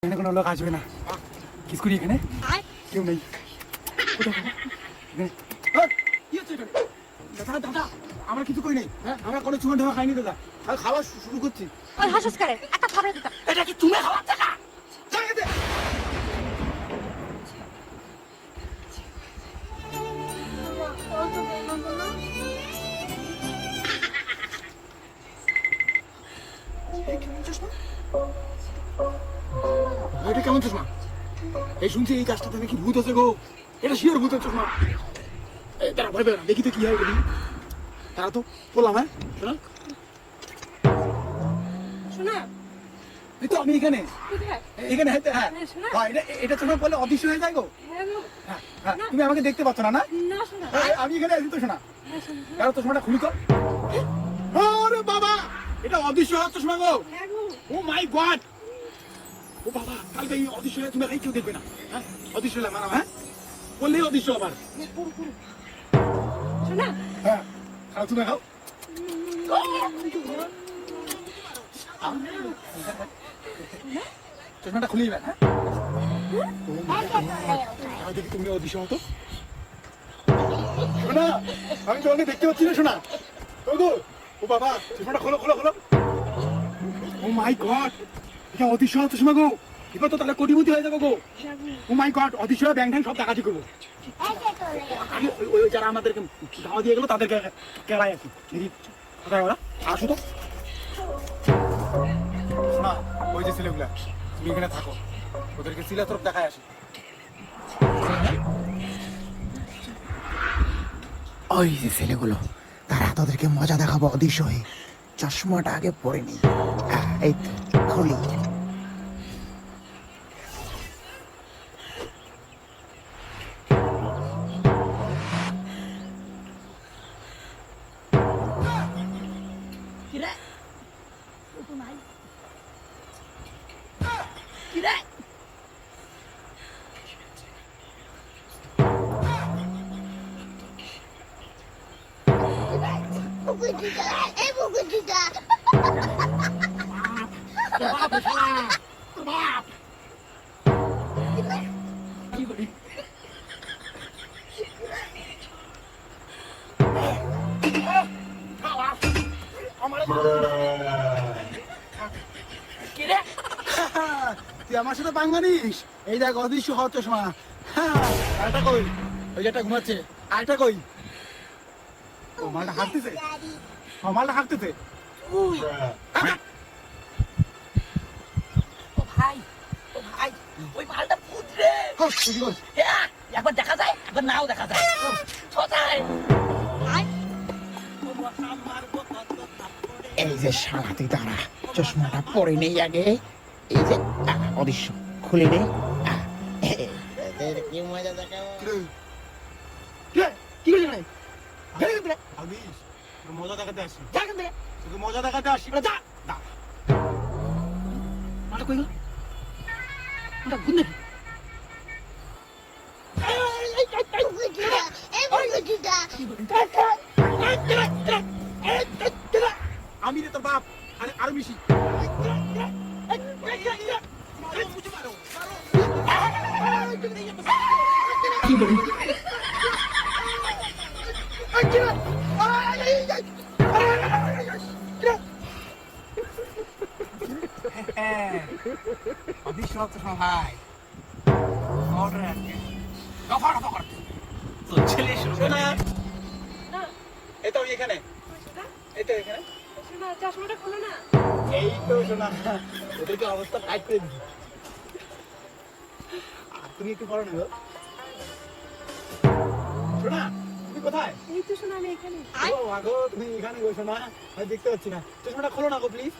এখানে কোনো লোক আসবে না। কিস করি এখানে কেউ নেই। কি হচ্ছে এখানে? দাদা দাদা আমরা কিছু করি নাই। হ্যাঁ আমরা কোনো চুমা ঢাকা খাইনি দাদা। আর খাওয়া শুরু করছি। ওই হাসুস করে একটা খাবার দিতা। এটা কি তুমি খাওয়াচ্ছ না? জায়গা দে। এটা কেমন চশমা? এই শুনছি এই গাছটাতে নাকি ভূত আছে গো। এটা শিওর ভূতের চশমা। তারা ভয় পেয়ে না, দেখি তো কি হয়। তারা তো বললাম। হ্যাঁ শোনা শোনা এই তো আমি এখানে এখানে হ্যাঁ হ্যাঁ এটা চশমা বলে অদৃশ্য হয়ে যায় গো। হ্যাঁ তুমি আমাকে দেখতে পাচ্ছ না? না আমি এখানে আছি তো। শোনা কারো চশমাটা খুলি তো। আরে বাবা এটা অদৃশ্য হওয়ার চশমা গো। ও মাই গড। ও বাবা কালকে এই অদৃশ্য হয়ে তুমি কেউ দেখবে না। হ্যাঁ অদৃশ্য হলে মানাও। হ্যাঁ বললেই অদৃশ্য আবার। শোনা হ্যাঁ খাও তুমি খাও। চশমাটা খুলি না। হ্যাঁ দেখি তুমি অদৃশ্য মতো। শোনা আমি তোমাকে দেখতে পাচ্ছি না। শোনা ও বাবা চশমাটা খোলো খোলো খোলো। ও মাই গড এটা অদৃশ্য হওয়ার চশমা গো। এবার তো তাহলে কোটিপতি হয়ে যাবো গো। ও মাই গড অদৃশ্য ব্যাংক ট্যাঙ্ক সব ডাকাতি করবো। ওই যারা আমাদেরকে খাওয়া দিয়ে গেলো তাদেরকে কেড়াই আছি। দেখি কোথায় ওরা আসো তো। শোনা ওই যে ছেলেগুলা তুমি এখানে থাকো, ওদেরকে সিলা তরফ দেখায় আসি। ওই যে ছেলেগুলো তারা তাদেরকে মজা দেখাবো অদৃশ্য হয়ে। চশমাটা আগে পরে নি। এই তো খুলি। তুই আমার সাথে বাঙালিস? এই দেখ অদৃশ্য হওয়ার চশমা। আরেকটা কই? ওই যেটা ঘুমাচ্ছে আরেকটা কই? ও মালটা হাঁটতেছে। মালটা হাঁটতেছে। ও ভাই ওই মালটা ভূত রে। একবার দেখা যায় একবার নাও দেখা যায়। কোথায় এই যে শালা তুই দাঁড়া, চশমাটা পরে নেই আগে। এই যে অদৃশ্য খুলে নেই। কি মজা দেখাবো। কি করলি ভাই? মজা দেখাতে আসি। শুধু মজা দেখাতে আসি। যা মালটা কই গেল? মালটা ভূত নাকি? আমি রে তোর বাপ। আরে আরো বেশি। কি বলি? অদৃশ্য হচ্ছে ভাই। ছেলে শোনা এই তো এখানে। এই তো এখানে। শোনা চশমাটা খোলো না। এই তো শোনা ওদেরকে অবস্থা টাইট করে দিচ্ছি। আর তুমি একটু করো না গো। শোনা তুমি কোথায়? এই তো শোনা আমি এখানে। ও আগো তুমি এখানে গো। শোনা আমি দেখতে পাচ্ছি না। চশমাটা খোলো না গো প্লিজ।